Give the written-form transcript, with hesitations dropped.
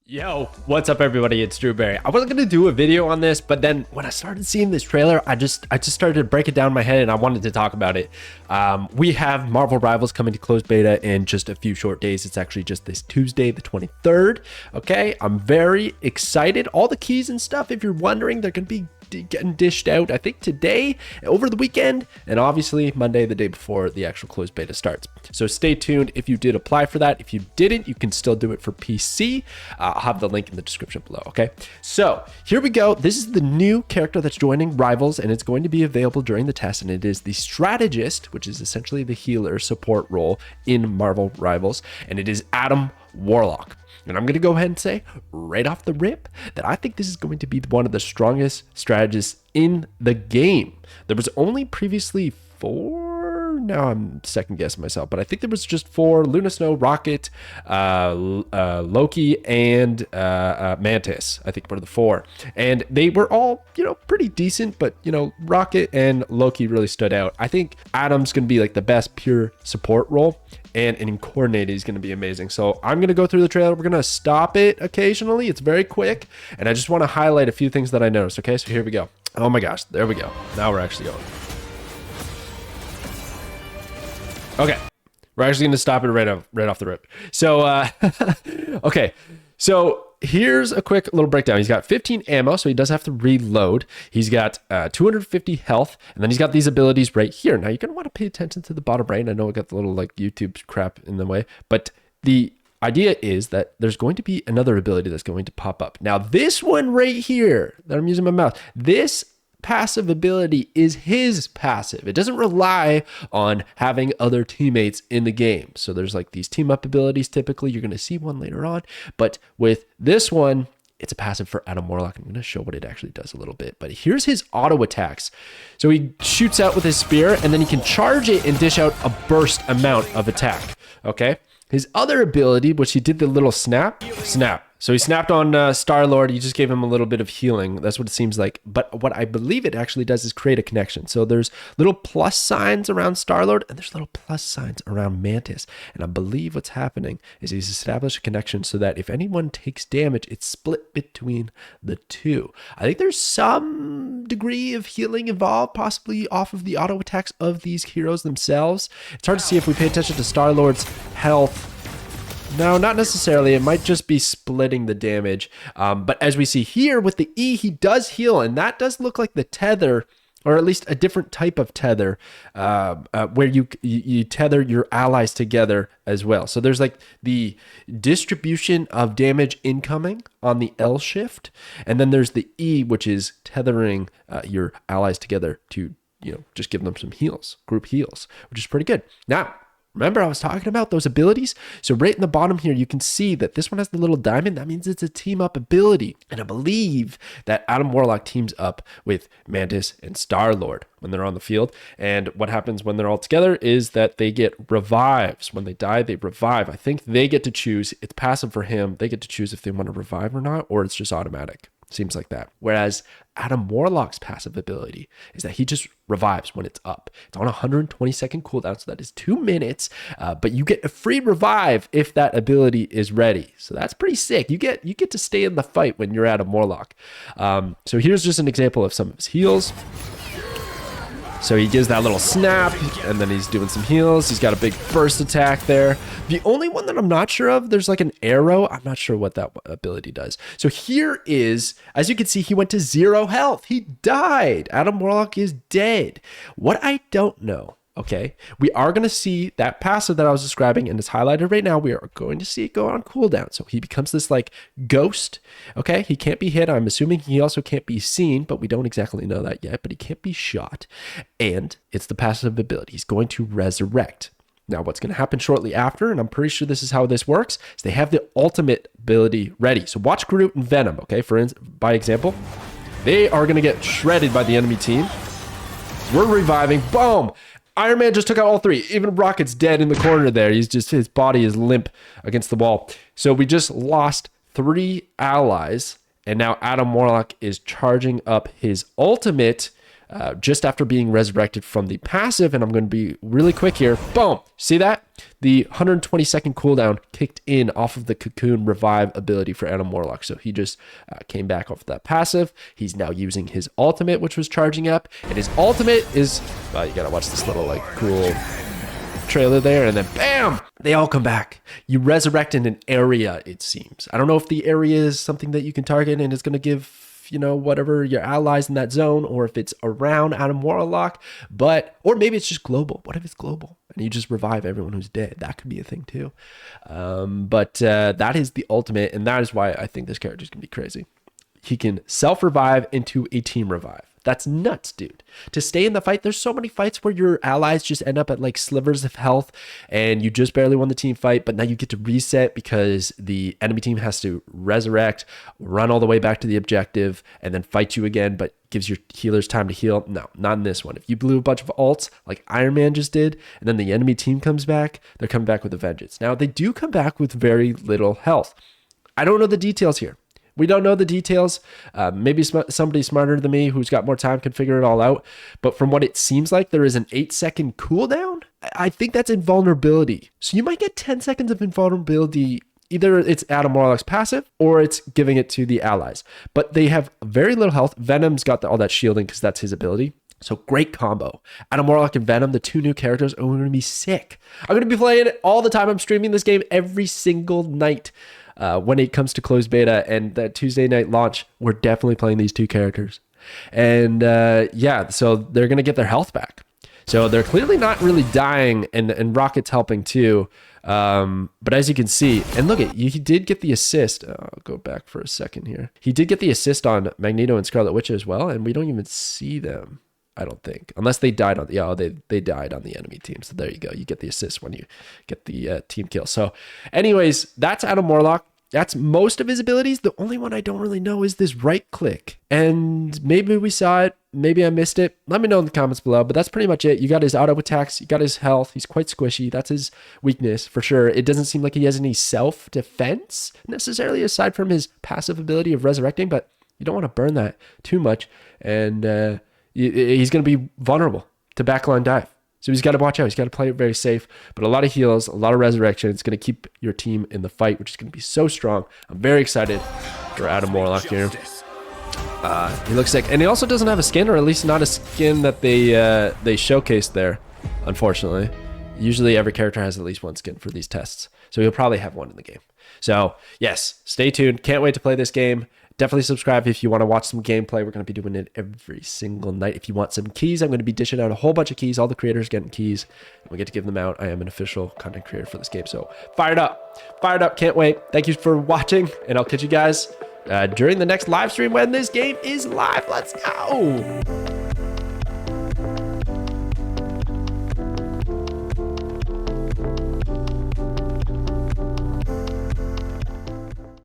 Yo, what's up everybody? It's Drewberry. I wasn't gonna do a video on this, but then when I started seeing this trailer, I just started to break it down in my head and I wanted to talk about it. We have Marvel Rivals coming to closed beta in just a few short days. It's actually just this Tuesday, the 23rd. Okay, I'm very excited. All the keys and stuff, if you're wondering, they're gonna be getting dished out, I think today, over the weekend, and obviously Monday, the day before the actual closed beta starts. So stay tuned if you did apply for that. If you didn't, you can still do it for PC. I'll have the link in the description below, okay? So here we go. This is the new character that's joining Rivals, and it's going to be available during the test, and it is the Strategist, which is essentially the healer support role in Marvel Rivals, and it is Adam Warlock. And I'm going to go ahead and say right off the rip that I think this is going to be one of the strongest strategists in the game. There was only previously 4, now I'm second guessing myself, but I think there was just 4: Luna Snow, Rocket, Loki, and Mantis. I think were the 4. And they were all, pretty decent, but, Rocket and Loki really stood out. I think Adam's going to be like the best pure support role. And in coordinated, he's going to be amazing. So I'm going to go through the trailer. We're going to stop it occasionally. It's very quick. And I just want to highlight a few things that I noticed. Okay, so here we go. Oh my gosh, there we go. Now we're actually going. Okay, we're actually going to stop it right off the rip. So, okay, so here's a quick little breakdown. He's got 15 ammo, so he does have to reload. He's got 250 health, and then he's got these abilities right here. Now, you're going to want to pay attention to the bottom right. I know I got the little YouTube crap in the way, but the idea is that there's going to be another ability that's going to pop up. Now, this one right here that I'm using my mouse, this passive ability is his passive. It doesn't rely on having other teammates in the game. So there's like these team up abilities. Typically, you're going to see one later on. But with this one, it's a passive for Adam Warlock. I'm going to show what it actually does a little bit. But here's his auto attacks. So he shoots out with his spear, and then he can charge it and dish out a burst amount of attack. Okay. His other ability, which he did the little snap. So he snapped on Star-Lord. You just gave him a little bit of healing. That's what it seems like. But what I believe it actually does is create a connection. So there's little plus signs around Star-Lord, and there's little plus signs around Mantis. And I believe what's happening is he's established a connection so that if anyone takes damage, it's split between the two. I think there's some degree of healing involved, possibly off of the auto attacks of these heroes themselves. It's hard to see if we pay attention to Star-Lord's health. No, not necessarily. It might just be splitting the damage. But as we see here with the E, he does heal, and that does look like the tether, or at least a different type of tether, where you tether your allies together as well. So there's like the distribution of damage incoming on the L shift, and then there's the E, which is tethering your allies together to, just give them some heals, group heals, which is pretty good. Now, remember I was talking about those abilities? So right in the bottom here, you can see that this one has the little diamond. That means it's a team up ability. And I believe that Adam Warlock teams up with Mantis and Star-Lord when they're on the field. And what happens when they're all together is that they get revives. When they die, they revive. I think they get to choose. It's passive for him. They get to choose if they want to revive or not, or it's just automatic. Seems like that. Whereas Adam Warlock's passive ability is that he just revives when it's up. It's on a 120-second cooldown, so that is 2 minutes. But you get a free revive if that ability is ready. So that's pretty sick. You get to stay in the fight when you're Adam Warlock. So here's just an example of some of his heals. So he gives that little snap, and then he's doing some heals. He's got a big burst attack there. The only one that I'm not sure of, there's like an arrow. I'm not sure what that ability does. So here is, as you can see, he went to 0 health. He died. Adam Warlock is dead. What I don't know, okay, we are going to see that passive that I was describing, and it's highlighted right now. We are going to see it go on cooldown. So he becomes this like ghost, okay? He can't be hit. I'm assuming he also can't be seen, but we don't exactly know that yet, but he can't be shot. And it's the passive ability. He's going to resurrect. Now, what's going to happen shortly after, and I'm pretty sure this is how this works, is they have the ultimate ability ready. So watch Groot and Venom, okay? By example, they are going to get shredded by the enemy team. We're reviving. Boom! Iron Man just took out all 3. Even Rocket's dead in the corner there. His body is limp against the wall. So we just lost 3 allies, and now Adam Warlock is charging up his ultimate just after being resurrected from the passive. And I'm going to be really quick here. Boom. See that? The 120-second cooldown kicked in off of the Cocoon Revive ability for Adam Warlock. So he just came back off of that passive. He's now using his ultimate, which was charging up. And his ultimate is, well, you got to watch this little like cool trailer there, and then bam, they all come back. You resurrect in an area, it seems. I don't know if the area is something that you can target and it's going to give, you know, whatever your allies in that zone, or if it's around Adam Warlock, or maybe it's just global. What if it's global and you just revive everyone who's dead? That could be a thing too. But that is the ultimate, and that is why I think this character is going to be crazy. He can self-revive into a team revive. That's nuts, dude. To stay in the fight, there's so many fights where your allies just end up at like slivers of health and you just barely won the team fight, but now you get to reset because the enemy team has to resurrect, run all the way back to the objective, and then fight you again, but gives your healers time to heal. No, not in this one. If you blew a bunch of ults like Iron Man just did, and then the enemy team comes back, they're coming back with a vengeance. Now, they do come back with very little health. I don't know the details here. We don't know the details. Maybe somebody smarter than me who's got more time can figure it all out. But from what it seems like, there is an 8-second cooldown. I think that's invulnerability. So you might get 10 seconds of invulnerability. Either it's Adam Warlock's passive or it's giving it to the allies. But they have very little health. Venom's got all that shielding because that's his ability. So great combo. Adam Warlock and Venom, the two new characters, are going to be sick. I'm going to be playing it all the time. I'm streaming this game every single night. When it comes to closed beta and that Tuesday night launch, we're definitely playing these two characters. And yeah, so they're going to get their health back. So they're clearly not really dying, and Rocket's helping too. But as you can see, and look, he did get the assist. I'll go back for a second here. He did get the assist on Magneto and Scarlet Witch as well, and we don't even see them, I don't think, unless they died on they died on the enemy team. So there you go. You get the assist when you get the team kill. So anyways, that's Adam Warlock. That's most of his abilities. The only one I don't really know is this right click. And maybe we saw it. Maybe I missed it. Let me know in the comments below. But that's pretty much it. You got his auto attacks. You got his health. He's quite squishy. That's his weakness for sure. It doesn't seem like he has any self-defense necessarily aside from his passive ability of resurrecting. But you don't want to burn that too much. And he's going to be vulnerable to backline dive. So he's got to watch out. He's got to play it very safe. But a lot of heals, a lot of resurrection. It's going to keep your team in the fight, which is going to be so strong. I'm very excited for Adam Warlock here. He looks sick. And he also doesn't have a skin, or at least not a skin that they showcased there, unfortunately. Usually every character has at least one skin for these tests. So he'll probably have one in the game. So yes, stay tuned. Can't wait to play this game. Definitely subscribe if you want to watch some gameplay. We're going to be doing it every single night. If you want some keys, I'm going to be dishing out a whole bunch of keys. All the creators getting keys. And we get to give them out. I am an official content creator for this game. So fired up. Fired up. Can't wait. Thank you for watching. And I'll catch you guys during the next live stream when this game is live. Let's go.